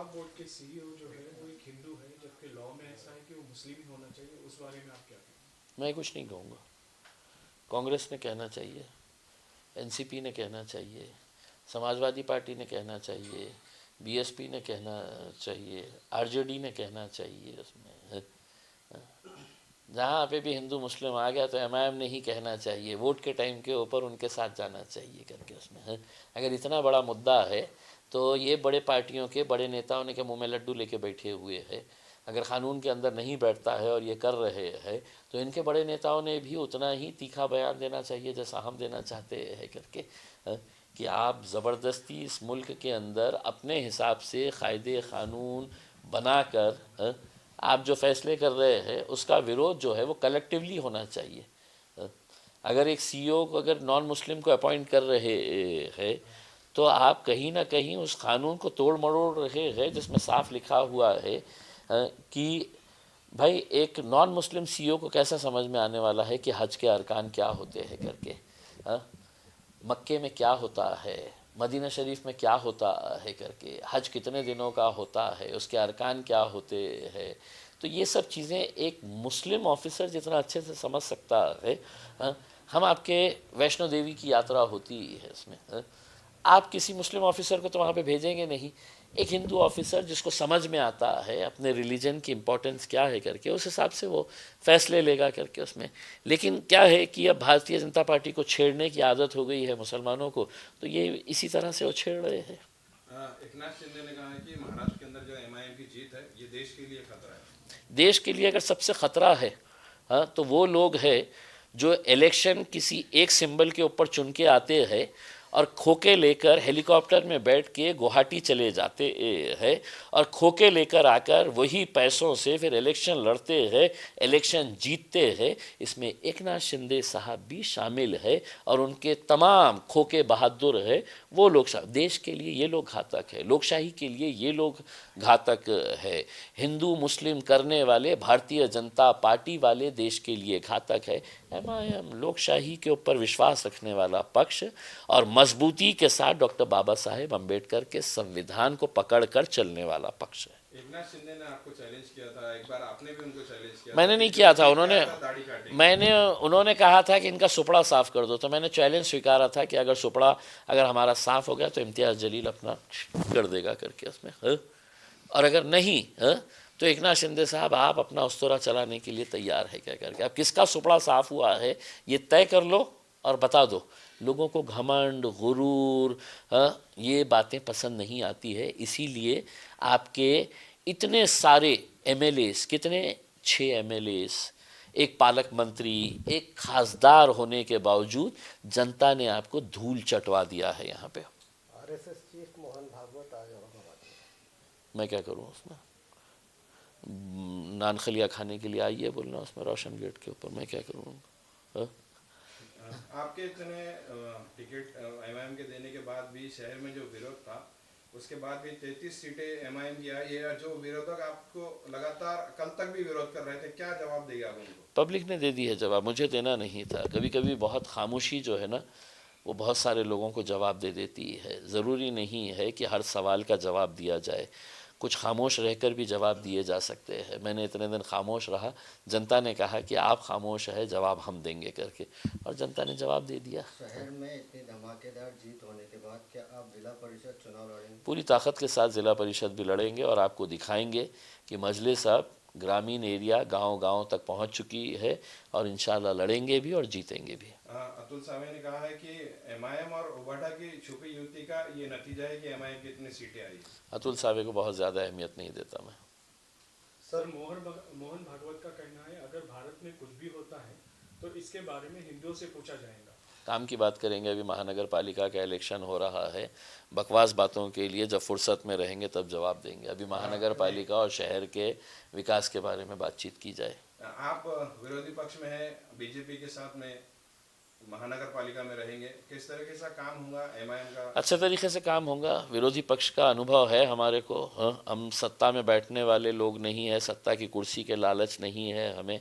वक्फ board के CEO जो है वो एक हिंदू है, जबकि लॉ में ऐसा है कि वो मुस्लिम ही होना चाहिए। उस बारे में आप क्या कहेंगे? मैं कुछ नहीं कहूँगा। कांग्रेस ने कहना चाहिए, एनसीपी ने कहना चाहिए, समाजवादी पार्टी ने कहना चाहिए, बीएसपी ने कहना चाहिए, आरजेडी ने कहना चाहिए। उसमें जहाँ पे भी हिंदू मुस्लिम आ गया तो एमआईएम ने ही कहना चाहिए, वोट के टाइम के ऊपर उनके साथ जाना चाहिए करके उसमें है। अगर इतना बड़ा मुद्दा है तो ये बड़े पार्टियों के बड़े नेताओं ने क्या मुँह में लड्डू लेके बैठे हुए हैं? अगर कानून के अंदर नहीं बैठता है और ये कर रहे हैं तो इनके बड़े नेताओं ने भी उतना ही तीखा बयान देना चाहिए जैसा हम देना चाहते हैं करके कि आप ज़बरदस्ती इस मुल्क के अंदर अपने हिसाब से कायदे कानून बनाकर आप जो फैसले कर रहे हैं उसका विरोध जो है वो कलेक्टिवली होना चाहिए। अगर एक सीईओ को अगर नॉन मुस्लिम को अपॉइंट कर रहे हैं तो आप कहीं ना कहीं उस कानून को तोड़ मरोड़ रहे हैं जिसमें साफ लिखा हुआ है कि भाई एक नॉन मुस्लिम सीईओ को कैसा समझ में आने वाला है कि हज के अरकान क्या होते हैं करके, मक्के में क्या होता है, मदीना शरीफ में क्या होता है करके, हज कितने दिनों का होता है, उसके अरकान क्या होते हैं। तो ये सब चीज़ें एक मुस्लिम ऑफिसर जितना अच्छे से समझ सकता है। हम आपके वैष्णो देवी की यात्रा होती है इसमें, आप किसी मुस्लिम ऑफिसर को तो वहाँ पे भेजेंगे नहीं। एक हिंदू ऑफिसर जिसको समझ में आता है अपने रिलीजन की इम्पोर्टेंस क्या है करके उस हिसाब से वो फैसले लेगा करके उसमें। लेकिन क्या है कि अब भारतीय जनता पार्टी को छेड़ने की आदत हो गई है मुसलमानों को, तो ये इसी तरह से वो छेड़ रहे हैं। एकनाथ शिंदे ने कहा है कि महाराष्ट्र के अंदर जो एमआईएम की जीत है ये देश के लिए खतरा है। देश के लिए अगर सबसे ख़तरा है तो वो लोग हैं जो इलेक्शन किसी एक सिंबल के ऊपर चुन के आते हैं और खोके लेकर हेलीकॉप्टर में बैठ के गुवाहाटी चले जाते हैं और खोके लेकर आकर वही पैसों से फिर इलेक्शन लड़ते हैं, इलेक्शन जीतते हैं। इसमें एकनाथ शिंदे साहब भी शामिल है और उनके तमाम खोके बहादुर है वो लोग। देश के लिए ये लोग घातक है, लोकशाही के लिए ये लोग घातक है, हिंदू मुस्लिम करने वाले भारतीय जनता पार्टी वाले देश के लिए घातक है। एमआईएम लोकशाही के ऊपर विश्वास रखने वाला पक्ष और मजबूती के साथ डॉक्टर बाबा साहेब अम्बेडकर के संविधान को पकड़कर चलने वाला पक्ष है। एकनाथ शिंदे ने आपको चैलेंज किया था, एक बार आपने भी उनको चैलेंज किया मैंने था नहीं कि किया जो था, जीत उन्होंने गया था दाढ़ी काटेंगे। उन्होंने कहा था कि इनका सुपड़ा साफ कर दो, तो मैंने चैलेंज स्वीकारा था कि अगर सुपड़ा अगर हमारा साफ हो गया तो इम्तियाज़ जलील अपना कर देगा करके उसमें और अगर नहीं तो एकनाथ शिंदे साहब आप अपना उस्तरा चलाने के लिए तैयार है क्या करके। अब किसका सुपड़ा साफ हुआ है ये तय कर लो और बता दो। लोगों को घमंड गुरूर ये बातें पसंद नहीं आती है, इसीलिए आपके इतने सारे एमएलएस, कितने 6 एमएलएस, एक पालक मंत्री, एक खासदार होने के बावजूद जनता ने आपको धूल चटवा दिया है यहाँ पे। आरएसएस चीफ मोहन भागवत आज औरंगाबाद में। मैं क्या करूँ उसमें, नान खलिया खाने के लिए आई है बोलना उसमें रोशन गेट के ऊपर, मैं क्या करूँ। आपके इतने टिकट एमआईएम के देने के बाद भी शहर में जो विरोध था उसके बाद भी 33 सीटें एमआईएम की आई है। जो विरोधक आपको लगातार कल तक भी विरोध कर रहे थे, क्या जवाब देगा आप उनको? पब्लिक ने दे दी है जवाब, मुझे देना नहीं था। कभी कभी बहुत खामोशी जो है ना वो बहुत सारे लोगों को जवाब दे देती है। ज़रूरी नहीं है कि हर सवाल का जवाब दिया जाए, कुछ खामोश रहकर भी जवाब दिए जा सकते हैं। मैंने इतने दिन खामोश रहा, जनता ने कहा कि आप खामोश है, जवाब हम देंगे करके, और जनता ने जवाब दे दिया। शहर में इतनी धमाकेदार जीत होने के बाद क्या आप जिला परिषद चुनाव लड़ेंगे? पूरी ताकत के साथ ज़िला परिषद भी लड़ेंगे और आपको दिखाएंगे कि मजलिस अब ग्रामीण एरिया गांव-गांव तक पहुंच चुकी है और इंशाल्लाह लड़ेंगे भी और जीतेंगे भी। अतुल सावे ने कहा है कि एमआईएम और ओबाडा की छुपी युति का ये नतीजा है कि एमआईएम की इतनी सीटें आई। अतुल सावे को बहुत ज़्यादा अहमियत नहीं देता मैं। सर, मोहन भागवत का कहना है अगर भारत में कुछ भी होता है तो इसके बारे में हिंदुओं से पूछा जाएगा। काम की बात करेंगे, अभी महानगर पालिका का इलेक्शन हो रहा है, बकवास बातों के लिए जब फुर्सत में रहेंगे तब जवाब देंगे। अभी महानगर पालिका और शहर के विकास के बारे में बातचीत की जाए। आप विरोधी पक्ष में है, बीजेपी के साथ में महानगर पालिका में रहेंगे, किस तरीके से काम होगा एमआईएम का? अच्छे तरीके से काम होगा। विरोधी पक्ष का अनुभव है हमारे को, हम सत्ता में बैठने वाले लोग नहीं है, सत्ता की कुर्सी के लालच नहीं है हमें।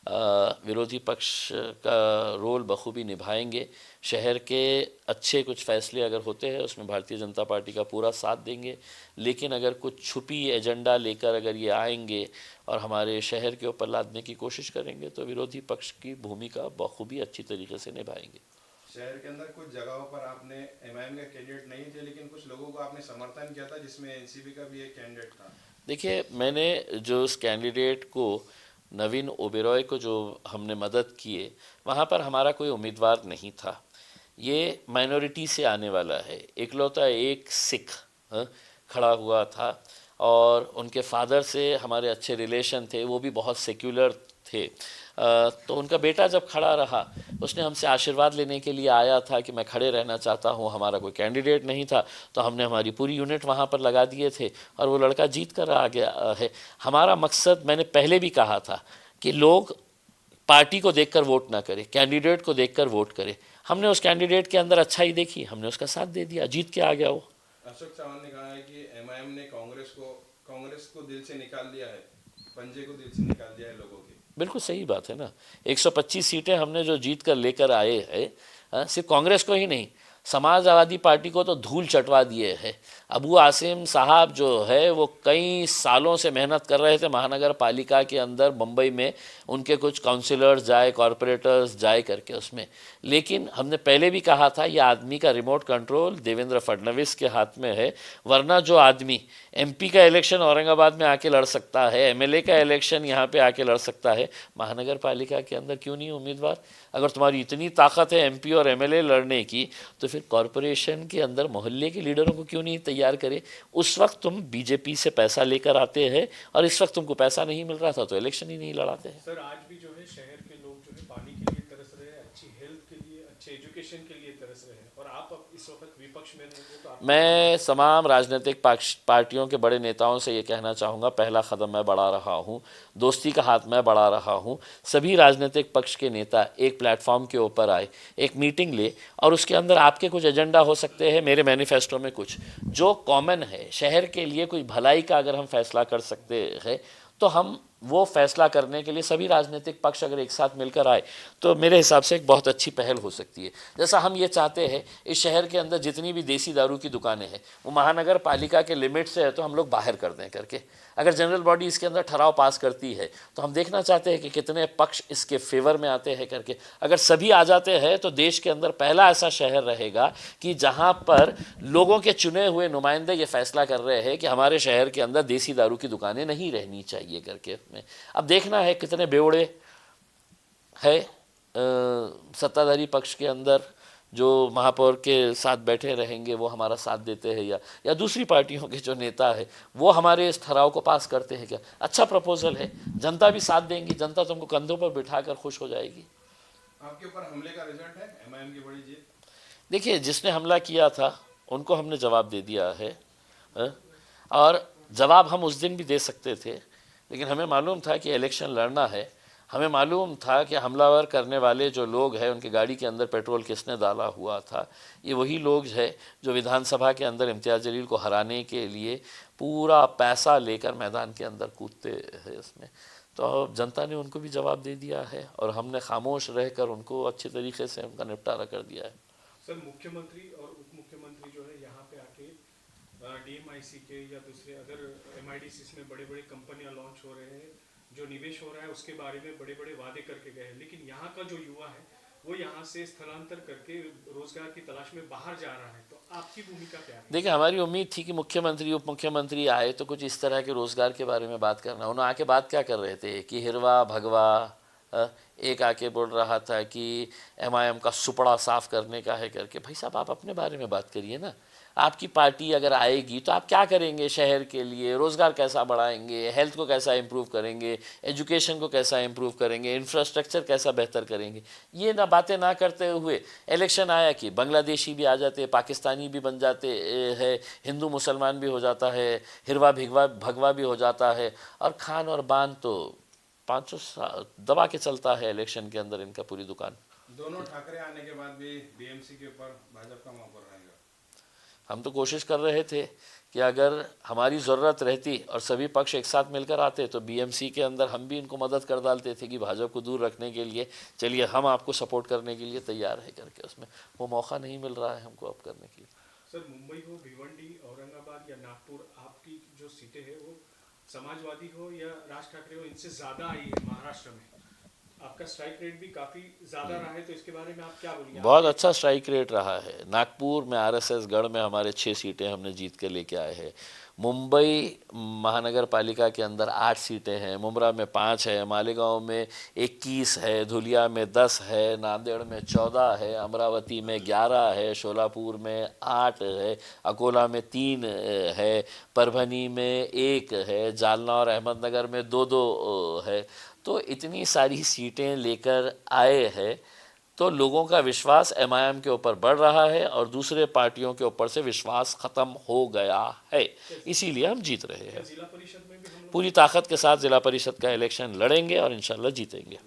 विरोधी पक्ष का रोल बखूबी निभाएंगे। शहर के अच्छे कुछ फैसले अगर होते हैं उसमें भारतीय जनता पार्टी का पूरा साथ देंगे, लेकिन अगर कुछ छुपी एजेंडा लेकर अगर ये आएंगे और हमारे शहर के ऊपर लादने की कोशिश करेंगे तो विरोधी पक्ष की भूमिका बखूबी अच्छी तरीके से निभाएंगे। शहर के अंदर कुछ जगहों पर आपने एमआईएम का कैंडिडेट नहीं थे, लेकिन कुछ लोगों को आपने समर्थन किया था, जिसमें एनसीपी का भी एक कैंडिडेट था। देखिए, मैंने जो उस कैंडिडेट को नवीन ओबेरॉय को जो हमने मदद किए, वहाँ पर हमारा कोई उम्मीदवार नहीं था। ये माइनॉरिटी से आने वाला है, इकलौता एक सिख खड़ा हुआ था और उनके फादर से हमारे अच्छे रिलेशन थे, वो भी बहुत सेक्युलर थे। तो उनका बेटा जब खड़ा रहा, उसने हमसे आशीर्वाद लेने के लिए आया था कि मैं खड़े रहना चाहता हूँ, हमारा कोई कैंडिडेट नहीं था, तो हमने हमारी पूरी यूनिट वहाँ पर लगा दिए थे और वो लड़का जीत कर आ गया है। हमारा मकसद, मैंने पहले भी कहा था कि लोग पार्टी को देखकर वोट ना करें, कैंडिडेट को देखकर वोट करें। हमने उस कैंडिडेट के अंदर अच्छाई देखी, हमने उसका साथ दे दिया, जीत के आ गया वो। अशोक चव्हाण ने कहा है कि एमआईएम ने कांग्रेस को दिल से निकाल दिया है, पंजे को दिल से निकाल दिया है लोगों के। बिल्कुल सही बात है ना। 125 सीटें हमने जो जीत कर लेकर आए हैं, सिर्फ कांग्रेस को ही नहीं, समाजवादी पार्टी को तो धूल चटवा दिए है। अबू आसिम साहब जो है वो कई सालों से मेहनत कर रहे थे महानगर पालिका के अंदर, मुंबई में उनके कुछ काउंसिलर्स जाए, कॉरपोरेटर्स जाए करके उसमें, लेकिन हमने पहले भी कहा था ये आदमी का रिमोट कंट्रोल देवेंद्र फडणवीस के हाथ में है। वरना जो आदमी एमपी का इलेक्शन औरंगाबाद में आके लड़ सकता है, एमएलए का इलेक्शन यहाँ पे आके लड़ सकता है, महानगर पालिका के अंदर क्यों नहीं उम्मीदवार? अगर तुम्हारी इतनी ताकत है एमपी और एमएलए लड़ने की, तो फिर कॉरपोरेशन के अंदर मोहल्ले के लीडरों को क्यों नहीं तैयार करे? उस वक्त तुम बीजेपी से पैसा लेकर आते हैं और इस वक्त तुमको पैसा नहीं मिल रहा था तो इलेक्शन ही नहीं लड़ाते हैं। सर, आज भी जो है शहर के लोग जो है पानी के लिए तरस रहे हैं, अच्छी हेल्थ के लिए, अच्छे एजुकेशन के लिए तरस रहे हैं, और आप अब इस वक्त विपक्ष में रहेंगे तो आप। मैं तमाम राजनीतिक पार्टियों के बड़े नेताओं से ये कहना चाहूँगा, पहला कदम मैं बढ़ा रहा हूँ, दोस्ती का हाथ मैं बढ़ा रहा हूँ। सभी राजनीतिक पक्ष के नेता एक प्लेटफॉर्म के ऊपर आए, एक मीटिंग ले और उसके अंदर आपके कुछ एजेंडा हो सकते हैं, मेरे मैनिफेस्टो में कुछ जो कॉमन है, शहर के लिए कुछ भलाई का अगर हम फैसला कर सकते हैं तो हम वो फैसला करने के लिए सभी राजनीतिक पक्ष अगर एक साथ मिलकर आए तो मेरे हिसाब से एक बहुत अच्छी पहल हो सकती है। जैसा हम ये चाहते हैं इस शहर के अंदर जितनी भी देसी दारू की दुकानें हैं वो महानगर पालिका के लिमिट से है तो हम लोग बाहर कर दें करके। अगर जनरल बॉडी इसके अंदर ठराव पास करती है तो हम देखना चाहते हैं कि कितने पक्ष इसके फेवर में आते हैं करके। अगर सभी आ जाते हैं तो देश के अंदर पहला ऐसा शहर रहेगा कि जहाँ पर लोगों के चुने हुए नुमाइंदे ये फैसला कर रहे हैं कि हमारे शहर के अंदर देसी दारू की दुकानें नहीं रहनी चाहिए करके। अब देखना है कितने बेवड़े है सत्ताधारी पक्ष के अंदर जो महापौर के साथ बैठे रहेंगे वो हमारा साथ देते हैं या दूसरी पार्टियों के जो नेता है वो हमारे इस ठराव को पास करते हैं। क्या अच्छा प्रपोजल है, जनता भी साथ देंगी, जनता तुमको कंधों पर बिठाकर खुश हो जाएगी। आपके ऊपर हमले का रिजल्ट है एमआईएम की बड़ी जीत। देखिए, जिसने हमला किया था उनको हमने जवाब दे दिया है, और जवाब हम उस दिन भी दे सकते थे, लेकिन हमें मालूम था कि इलेक्शन लड़ना है। हमें मालूम था कि हमलावर करने वाले जो लोग हैं उनकी गाड़ी के अंदर पेट्रोल किसने डाला हुआ था। ये वही लोग हैं जो विधानसभा के अंदर इम्तियाज़ जलील को हराने के लिए पूरा पैसा लेकर मैदान के अंदर कूदते हैं उसमें। तो जनता ने उनको भी जवाब दे दिया है और हमने खामोश रहकर उनको अच्छे तरीके से उनका निपटारा कर दिया है। सर, मुख्यमंत्री और उप मुख्यमंत्री जो है यहाँ पे आके डीएमआईसी के या दूसरे अदर एमआईडीसीस में बड़े बड़े कंपनियां लॉन्च हो रहे हैं, जो निवेश हो रहा है उसके बारे में बड़े बड़े वादे करके गए हैं, लेकिन यहाँ का जो युवा है वो यहाँ से स्थलांतर करके रोजगार की तलाश में बाहर जा रहा है, तो आपकी भूमिका क्या है? देखिए, हमारी उम्मीद थी कि मुख्यमंत्री उप मुख्यमंत्री आए तो कुछ इस तरह के रोज़गार के बारे में बात करना। उन्होंने आके बात क्या कर रहे थे कि हिरवा भगवा, एक आके बोल रहा था कि एमआईएम का सुपड़ा साफ करने का है करके। भाई साहब, आप अपने बारे में बात करिए ना। आपकी पार्टी अगर आएगी तो आप क्या करेंगे शहर के लिए, रोज़गार कैसा बढ़ाएंगे, हेल्थ को कैसा इम्प्रूव करेंगे, एजुकेशन को कैसा इम्प्रूव करेंगे, इंफ्रास्ट्रक्चर कैसा बेहतर करेंगे। ये ना बातें ना करते हुए इलेक्शन आया कि बांग्लादेशी भी आ जाते, पाकिस्तानी भी बन जाते हैं, हिंदू मुसलमान भी हो जाता है, हिरवा भगवा भी हो जाता है, और खान और बान तो 500 दबा के चलता है इलेक्शन के अंदर इनका पूरी दुकान। दोनों ठाकरे आने के बाद भी बीएमसी के ऊपर भाजपा का मोहर रहेगा। हम तो कोशिश कर रहे थे कि अगर हमारी ज़रूरत रहती और सभी पक्ष एक साथ मिलकर आते तो बीएमसी के अंदर हम भी इनको मदद कर डालते थे कि भाजपा को दूर रखने के लिए चलिए हम आपको सपोर्ट करने के लिए तैयार है करके। उसमें वो मौका नहीं मिल रहा है हमको अब करने के लिए। सर मुंबई हो, भिवंडी, औरंगाबाद या नागपुर, आपकी जो सीटें हैं वो समाजवादी हो या राज ठाकरे हो, इनसे ज़्यादा आई है महाराष्ट्र में। आपका स्ट्राइक रेट भी काफ़ी ज़्यादा रहा है, तो इसके बारे में आप क्या बोलेंगे? बहुत अच्छा स्ट्राइक रेट रहा है। नागपुर में आरएसएस गढ़ में हमारे 6 सीटें हमने जीत के लेके आए हैं। मुंबई महानगर पालिका के अंदर 8 सीटें हैं, मुंब्रा में 5 है, मालेगांव में 21 है, धुलिया में 10 है, नांदेड़ में 14 है, अमरावती में 11 है, शोलापुर में 8 है, अकोला में 3 है, परभनी में 1 है, जालना और अहमदनगर में 2-2 है। तो इतनी सारी सीटें लेकर आए हैं तो लोगों का विश्वास एमआईएम के ऊपर बढ़ रहा है और दूसरे पार्टियों के ऊपर से विश्वास ख़त्म हो गया है, इसीलिए हम जीत रहे हैं। जिला परिषद में भी हम लोग पूरी ताकत के साथ जिला परिषद का इलेक्शन लड़ेंगे और इंशाल्लाह जीतेंगे।